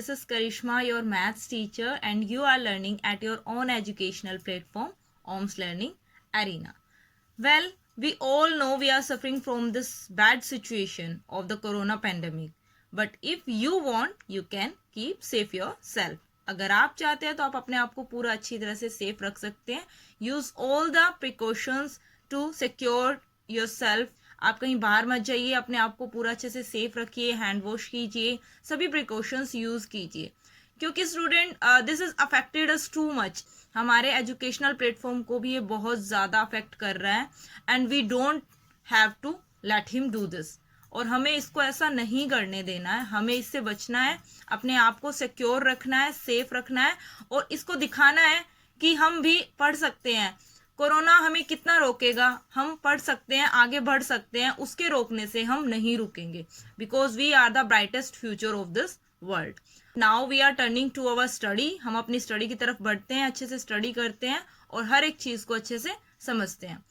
this is Karishma, your maths teacher, and you are learning at your own educational platform, OMS Learning Arena. Well, we all know we are suffering from this bad situation of the corona pandemic. But if you want, you can keep safe yourself. अगर आप चाहते हैं तो आप अपने आप को पूरा अच्छी तरह से सेफ रख सकते हैं. Use all the precautions to secure yourself. आप कहीं बाहर मत जाइए, अपने आप को पूरा अच्छे से सेफ रखिए, हैंड वॉश कीजिए, सभी प्रिकॉशंस यूज कीजिए. क्योंकि student this is affected us too much. हमारे एजुकेशनल प्लेटफॉर्म को भी ये बहुत ज़्यादा अफेक्ट कर रहा है and we don't have to let him do this. और हमें इसको ऐसा नहीं करने देना है, हमें इससे बचना है, अपने आप को सिक्योर रखना है, सेफ रखना है और इसको दिखाना है कि हम भी पढ़ सकते हैं. कोरोना हमें कितना रोकेगा, हम पढ़ सकते हैं, आगे बढ़ सकते हैं, उसके रोकने से हम नहीं रुकेंगे. Because we are the brightest future of this world. Now we are turning to our study. हम अपनी स्टडी की तरफ बढ़ते हैं, अच्छे से स्टडी करते हैं और हर एक चीज़ को अच्छे से समझते हैं.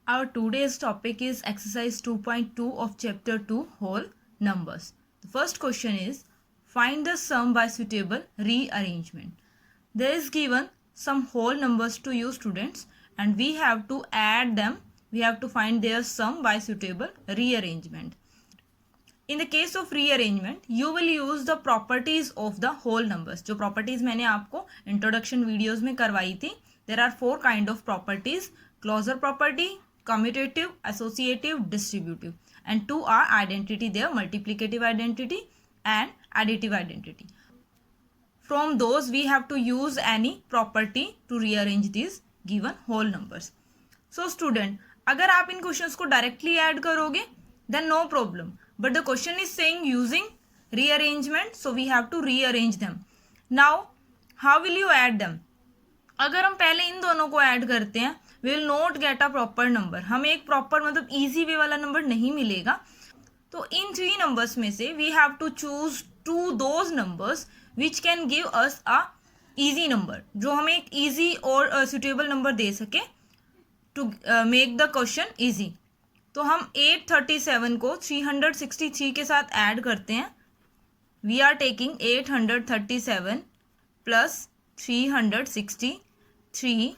Our today's topic is exercise 2.2 of chapter 2 whole numbers. The first question is find the sum by suitable rearrangement. There is given some whole numbers to you students and we have to add them. We have to find their sum by suitable rearrangement. In the case of rearrangement, you will use the properties of the whole numbers. जो properties मैंने आपको introduction videos में करवाई थी. There are 4 kind of properties: closure property, commutative, associative, distributive, and 2 are identity there: multiplicative identity and additive identity. From those we have to use any property to rearrange these given whole numbers. So student, अगर आप इन questions को directly add करोगे then no problem, but the question is saying using rearrangement, so we have to rearrange them. Now how will you add them? अगर हम पहले इन दोनों को add करते हैं we will not get a proper number. हमें एक प्रॉपर मतलब इजी वे वाला नंबर नहीं मिलेगा. तो इन 3 नंबर्स में से we have to choose 2 those numbers which can give us a easy number, जो हमें एक easy और suitable नंबर दे सके to make the question easy. तो हम 837 को 363 के साथ ऐड करते हैं. We are taking 837 plus 363.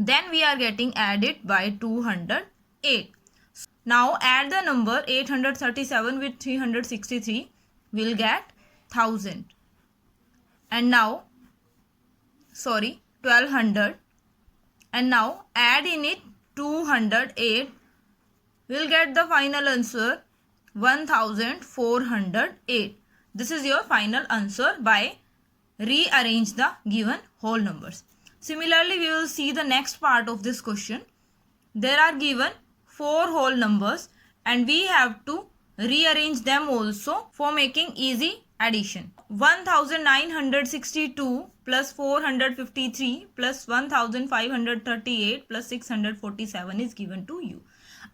Then we are getting added by 208. Now add the number 837 with 363. We'll get 1000. And now, 1200. And now add in it 208. We'll get the final answer 1408. This is your final answer by rearrange the given whole numbers. Similarly, we will see the next part of this question. There are given 4 whole numbers and we have to rearrange them also for making easy addition. 1962 plus 453 plus 1538 plus 647 is given to you.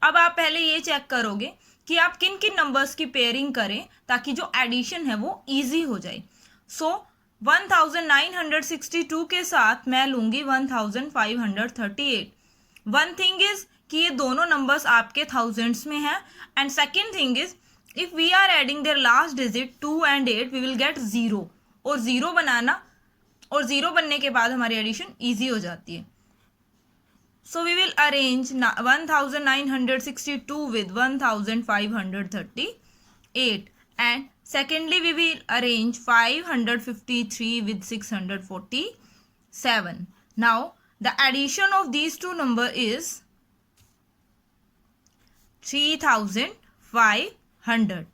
अब आप पहले ये check करोगे कि आप किन किन numbers की पेयरिंग करें ताकि जो एडिशन है वो इजी हो जाए. सो 1962 के साथ मैं लूंगी 1538. वन थिंग इज कि ये दोनों नंबर्स आपके थाउजेंड्स में हैं and second thing is if we are adding their last digit 2 and 8 we will get 0 और 0 बनाना और 0 बनने के बाद हमारी एडिशन ईजी हो जाती है. So we will arrange 1962 with 1538 and secondly we will arrange 553 with 647. Now the addition of these two number is 3500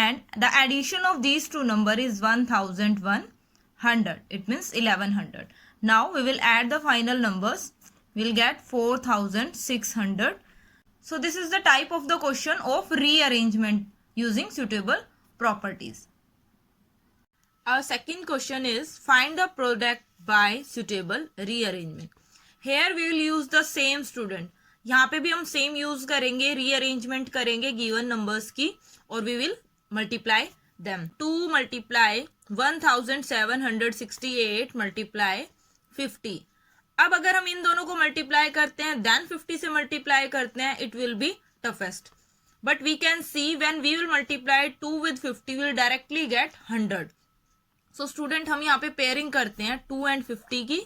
and the addition of these two number is 1100. It means 1100. Now we will add the final numbers. We'll get 4600. So this is the type of the question of rearrangement using suitable properties. Our second question is find the product by suitable rearrangement. Here we will use the same student. यहाँ पे भी हम same use करेंगे, rearrangement करेंगे given numbers की और we will multiply them. 2 multiply 1768 multiply 50. अब अगर हम इन दोनों को मल्टीप्लाई करते हैं देन 50 से मल्टीप्लाई करते हैं it will be toughest. But we can see when we will multiply 2 with 50 will directly get 100. So student हम यहाँ पे पेयरिंग करते हैं 2 and 50 की.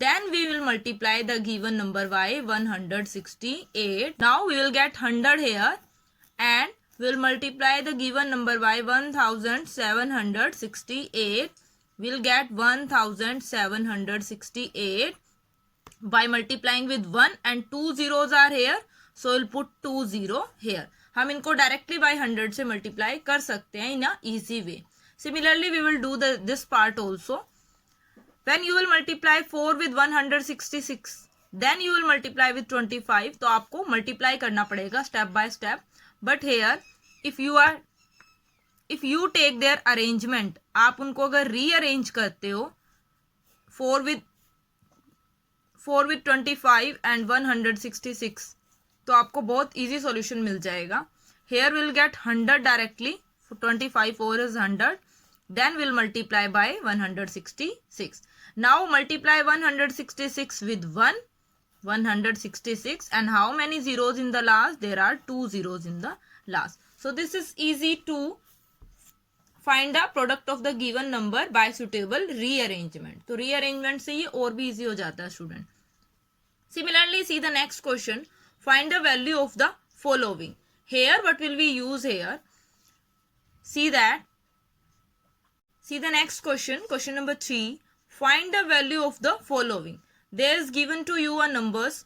Then we will multiply the given number by 168. Now we will get 100 here and we will multiply the given number by 1768. We will get 1768 by multiplying with 1 and 2 zeros are here. So we will put 2 0 here. हम इनको directly by 100 से multiply कर सकते हैं in a easy way. Similarly we will do this part also. When you will multiply 4 with 166, then you will multiply with 25. तो आपको multiply करना पड़ेगा step by step. But here, if you take their arrangement, आप उनको अगर rearrange करते हो 4 with 25 and 166, तो आपको बहुत easy solution मिल जाएगा. Here we will get 100 directly. 25 4 is 100. Then we will multiply by 166. Now multiply 166 with 166, and how many zeros in the last? There are 2 zeros in the last. So this is easy to find the product of the given number by suitable rearrangement. तो rearrangement से ये और भी easy हो जाता है student. Similarly, see the next question. Find the value of the following. Here what will we use here? See the next question, question number 3. Find the value of the following. There is given to you a numbers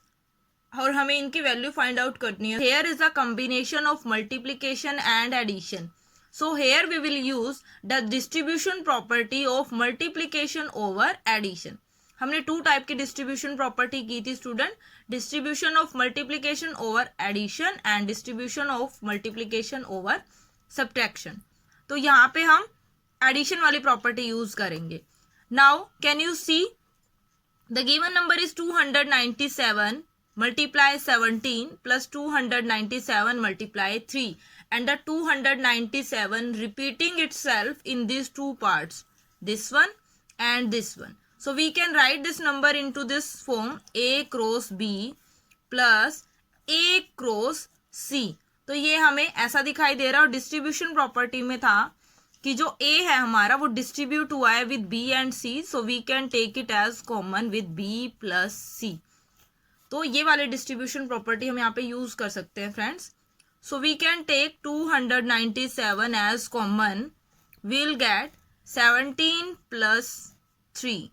और हमें इनकी value find out करनी है. Here is a combination of multiplication and addition. So here we will use the distribution property of multiplication over addition. हमने 2 type की distribution property की थी student. Distribution of multiplication over addition and distribution of multiplication over subtraction. तो यहाँ पे हम addition वाली property use करेंगे. Now, can you see? The given number is 297 multiply 17 plus 297 multiply 3. And the 297 repeating itself in these 2 parts. This one and this one. So, we can write this number into this form. A cross B plus A cross C. तो ये हमें ऐसा दिखाई दे रहा है और distribution property में था कि जो A है हमारा वो डिस्ट्रीब्यूट हुआ है with B and C, so we can take it as common with B plus C. तो ये वाले डिस्ट्रीब्यूशन प्रॉपर्टी हम यहाँ पे यूज कर सकते हैं friends. So we can take 297 as common. We'll get 17 plus 3.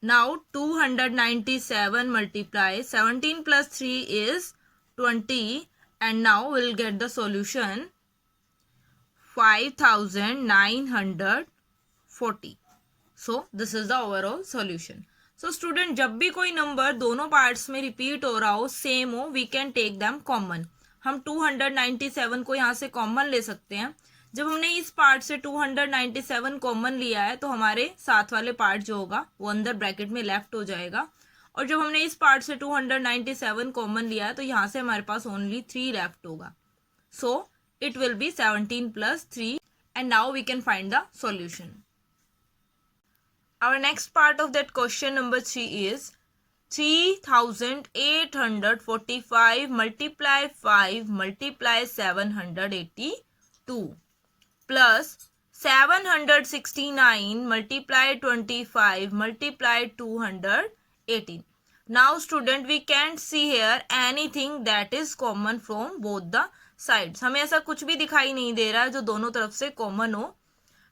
Now 297 multiply 17 plus 3 is 20 and now will get the solution 5940. So this is the overall solution. So student, जब भी कोई number दोनों पार्ट्स में repeat हो रहा हो, same हो, we can take them common. हम 297 को यहाँ से कॉमन ले सकते हैं. जब हमने इस पार्ट से 297 कॉमन लिया है तो हमारे साथ वाले पार्ट जो होगा वो अंदर ब्रैकेट में लेफ्ट हो जाएगा. और जब हमने इस पार्ट से 297 कॉमन लिया है तो यहाँ से हमारे पास ओनली 3 लेफ्ट होगा. So it will be 17 plus 3, and now we can find the solution. Our next part of that question number 3 is 3845 multiply 5 multiply 782 plus 769 multiply 25 multiply 218. Now student, we can't see here anything that is common from both the sides. हमें ऐसा कुछ भी दिखाई नहीं दे रहा है जो दोनों तरफ से कॉमन हो,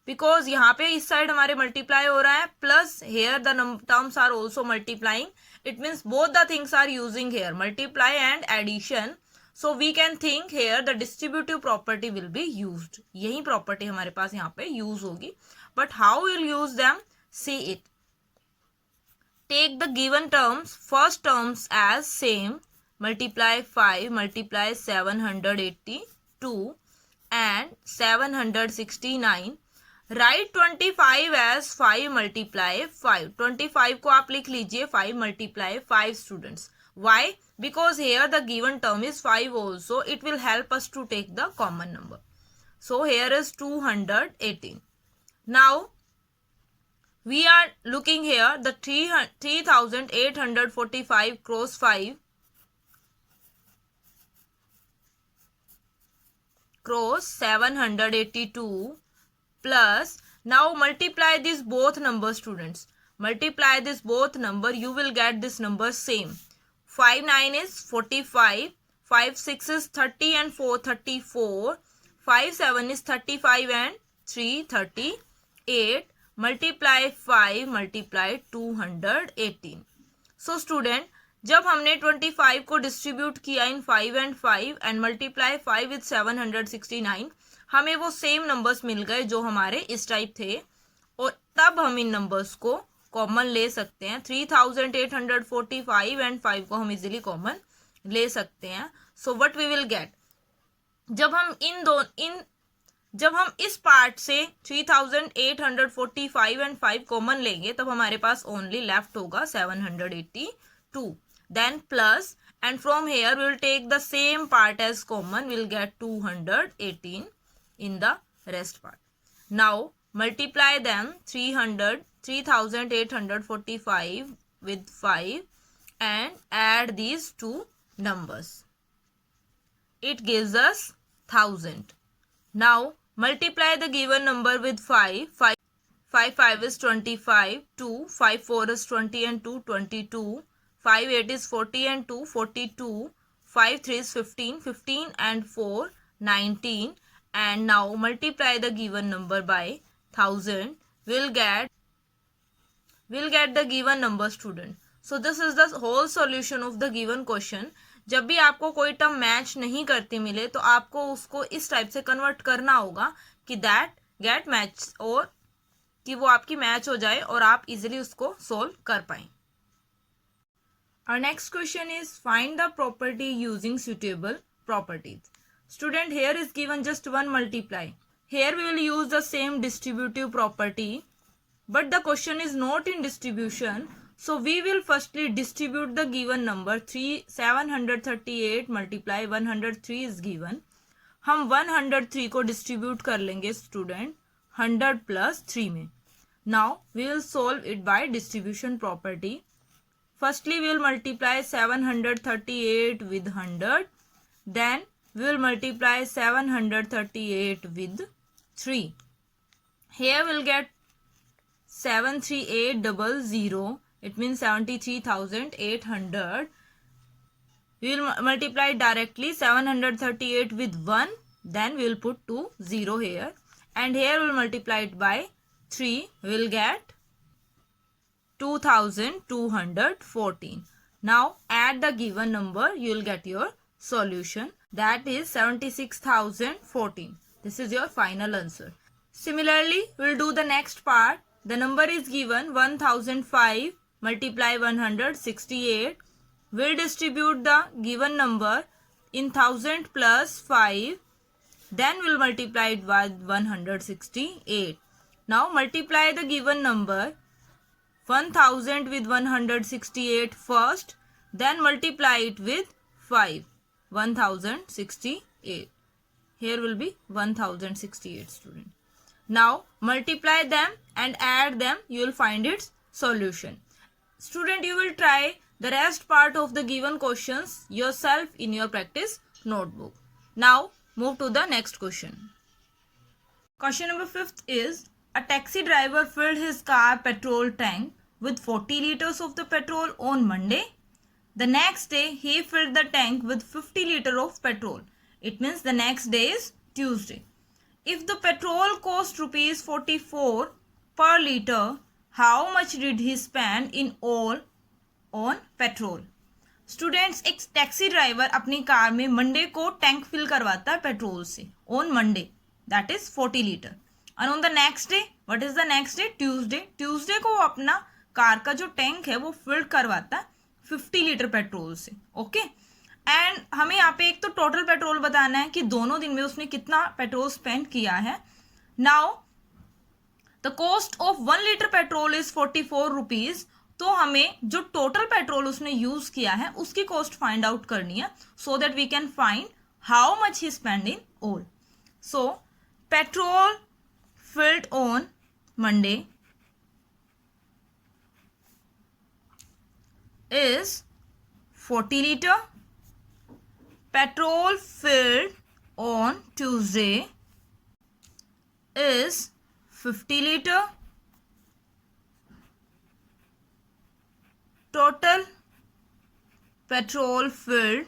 बिकॉज यहाँ पे इस साइड हमारे मल्टीप्लाई हो रहा है plus here the terms are also multiplying. It means both the things are using here multiply and addition. So we can think here the distributive property will be used. यही property हमारे पास यहाँ पे use होगी. But how will use them? See it. Take the given terms, first terms as same. Multiply 5 multiply 782 and 769. Write 25 as 5 multiply 5. 25 को आप लिख लीजिए 5 multiply 5 students. Why? Because here the given term is 5 also. It will help us to take the common number. So here is 218. Now we are looking here the 3845 cross 5 cross 782 plus Now multiply these both numbers, students. Multiply this both number, you will get this number same. 5 9 is 45, 5 6 is 30 and 4 34, 5 7 is 35 and 3 38. Multiply 5 multiply 218. So student, जब हमने 25 को distribute किया इन 5 and 5 and multiply 5 with 769, हमें वो same numbers मिल गए जो हमारे इस टाइप थे, और तब हम इन नंबर्स को कॉमन ले सकते हैं. 3845 एंड 5 को हम इजीली कॉमन ले सकते हैं. So what we will get, जब हम इस पार्ट से 3845 एंड 5 कॉमन लेंगे तब हमारे पास ओनली लेफ्ट होगा 782. Then plus, and from here we will take the same part as common, we will get 218 in the rest part. Now multiply them 3845 with 5 and add these two numbers. It gives us 1000. Now multiply the given number with 5. 5 is 25, 2, 5 4 is 20 and 2 22, 5 8 is 40 and 2 42, 5 3 is 15, 15 and 4 19, and now multiply the given number by 1000. We'll get the given number, student. So this is the whole solution of the given question. जब भी आपको कोई term match नहीं करती मिले तो आपको उसको इस टाइप से कन्वर्ट करना होगा कि दैट गेट मैच, और कि वो आपकी मैच हो जाए और आप इजीली उसको सोल्व कर पाए. Our next question is find the property using suitable properties. Student, here is given just one multiply. Here we will use the same distributive property, but the question is not in distribution. So we will firstly distribute the given number. 738 multiply 103 is given. हम 103 को distribute कर लेंगे student 100 plus 3 में. Now we will solve it by distribution property. Firstly we will multiply 738 with 100. Then we will multiply 738 with 3. Here we will get 73800. It means 73,800. We will multiply directly 738 with 1. Then we will put 0 here. And here we will multiply it by 3. We will get 2214. Now add the given number. You will get your solution. That is 76,014. This is your final answer. Similarly, we will do the next part. The number is given 1005 multiply 168. We will distribute the given number in 1000 plus 5. Then we will multiply it by 168. Now multiply the given number 1000 with 168 first. Then multiply it with 5. 1068. Here will be 1068, student. Now multiply them and add them. You will find its solution. Student, you will try the rest part of the given questions yourself in your practice notebook. Now move to the next question. Question number 5th is, a taxi driver filled his car petrol tank with 40 liters of the petrol on Monday. The next day he filled the tank with 50 liters of petrol. It means the next day is Tuesday. If the petrol cost rupees 44 per liter, how much did he spend in all on petrol? Students, एक taxi driver अपनी car में Monday को tank fill करवाता है petrol से on Monday, that is 40 litre. And on the next day, what is the next day? Tuesday को वो अपना कार का जो टैंक है वो फिल करवाता है 50 लीटर पेट्रोल से. ओके, एंड हमें यहाँ पे एक तो टोटल पेट्रोल बताना है कि दोनों दिन में उसने कितना पेट्रोल स्पेंड किया है. Now the cost of 1 litre petrol is 44 rupees. तो हमें जो टोटल पेट्रोल उसने यूज किया है उसकी कॉस्ट फाइंड आउट करनी है, so that we can find how much he spend in all. So petrol filled on Monday is 40 liter. Petrol filled on Tuesday is 50 liter. Total petrol filled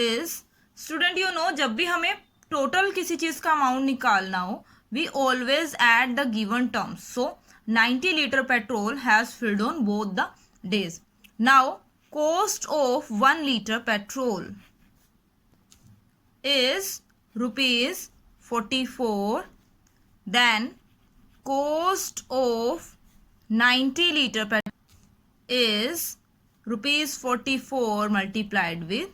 is, student you know जब भी हमें total किसी चीज का amount निकालना हो, we always add the given terms. So 90 litre petrol has filled on both the days. Now cost of 1 liter petrol is rupees 44. Then cost of 90 liter petrol is rupees 44 multiplied with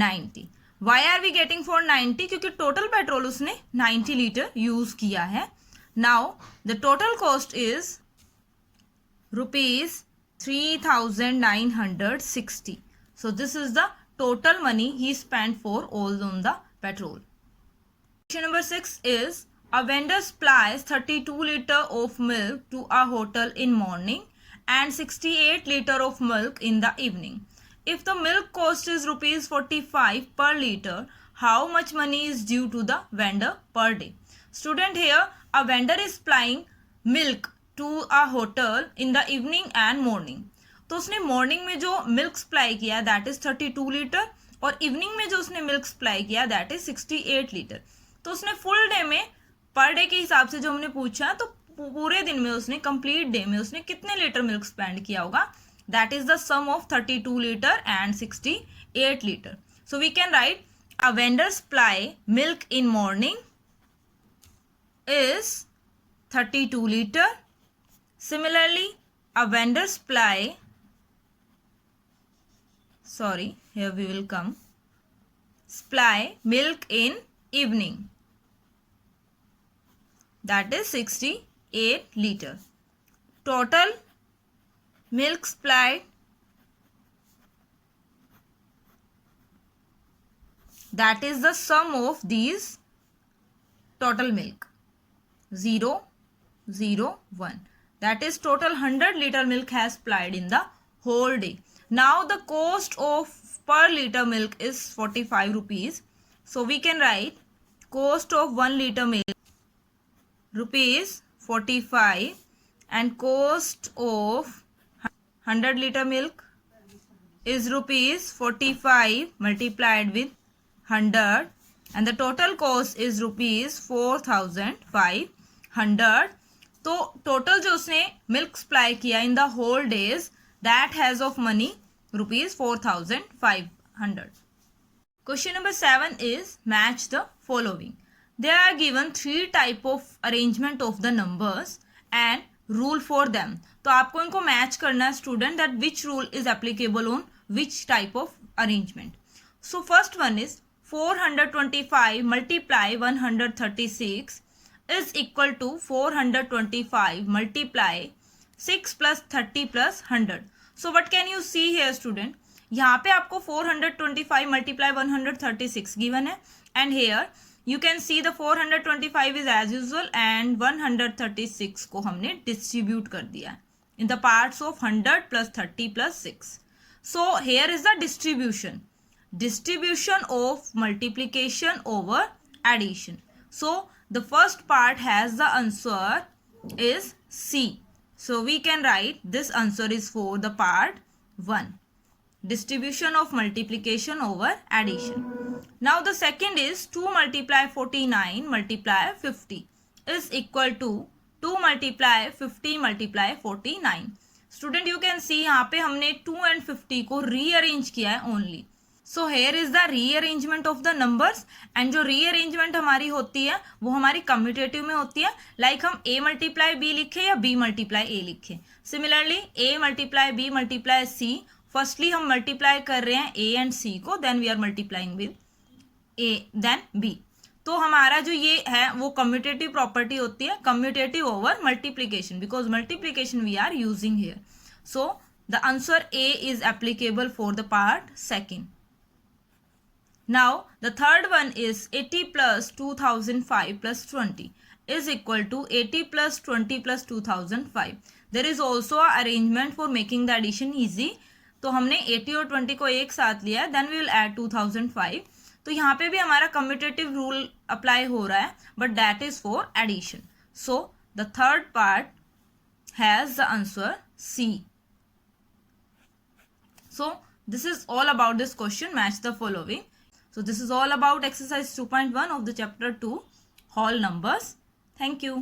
90. Why are we getting for 90? क्योंकि total petrol उसने 90 litre use किया है. Now the total cost is rupees 3,960. So this is the total money he spent for all on the petrol. Question number 6 is, a vendor supplies 32 liter of milk to a hotel in morning and 68 liter of milk in the evening. If the milk cost is rupees 45 per liter, how much money is due to the vendor per day? Student, here a vendor is supplying milk to a hotel in the evening and morning. तो उसने morning में जो milk supply किया that is 32 litre और evening में जो उसने milk supply किया दैट इज 68 लीटर. तो उसने फुल डे में पर डे के हिसाब से जो हमने पूछा तो पूरे दिन में उसने कंप्लीट डे में उसने कितने लीटर मिल्क स्पेंड किया होगा, that is the sum of 32 litre and 68 litre. So we can write a vendor supply milk in morning is 32 litre. Similarly, a vendor supply, here we will come, supply milk in evening, that is 68 liter. Total milk supplied, that is the sum of these total milk, 0, 0, 1. That is total 100 liter milk has supplied in the whole day. Now the cost of per liter milk is 45 rupees. So we can write cost of 1 liter milk rupees 45 and cost of 100 liter milk is rupees 45 multiplied with 100 and the total cost is rupees 4,500. तो total जो उसने milk supply किया in the whole days that has of money rupees 4,500. Question number 7 is match the following. There are given 3 type of arrangement of the numbers and rule for them. तो आपको इनको match करना है student, that which rule is applicable on which type of arrangement. So first one is 425 multiply 136 is equal to 425 multiply 6 plus 30 plus 100. So what can you see here student? यहाँ पे आपको 425 multiply 136 given है and here you can see the 425 is as usual and 136 को हमने distribute कर दिया in the parts of 100 plus 30 plus 6. So here is the distribution of multiplication over addition. So the first part has the answer is C. So we can write this answer is for the part 1. Distribution of multiplication over addition. Now the second is 2 multiply 49 multiply 50 is equal to 2 multiply 50 multiply 49. Student you can see यहाँ पे हमने 2 and 50 को rearrange किया है only. So here is the rearrangement of the numbers and जो rearrangement हमारी होती है वो हमारी कम्यूटेटिव में होती है. लाइक हम a मल्टीप्लाई b लिखे या b मल्टीप्लाई a लिखे. Similarly a multiply b multiply c, firstly हम मल्टीप्लाई कर रहे हैं a एंड c को, then we are multiplying with a then b. तो हमारा जो ये है वो कम्यूटेटिव प्रॉपर्टी होती है, commutative over multiplication, because multiplication we are using here. So the answer a is applicable for the part second. Now the third one is 80 plus 2005 plus 20 is equal to 80 plus 20 plus 2005. There is also a arrangement for making the addition easy. तो हमने 80 और 20 को एक साथ लिया, then we will add 2005. तो तो यहाँ पे भी हमारा कम्यूटेटिव रूल अप्लाई हो रहा है, but that is for addition. So the third part has the answer C. So this is all about this question, match the following. So this is all about exercise 2.1 of the chapter 2, whole numbers. Thank you.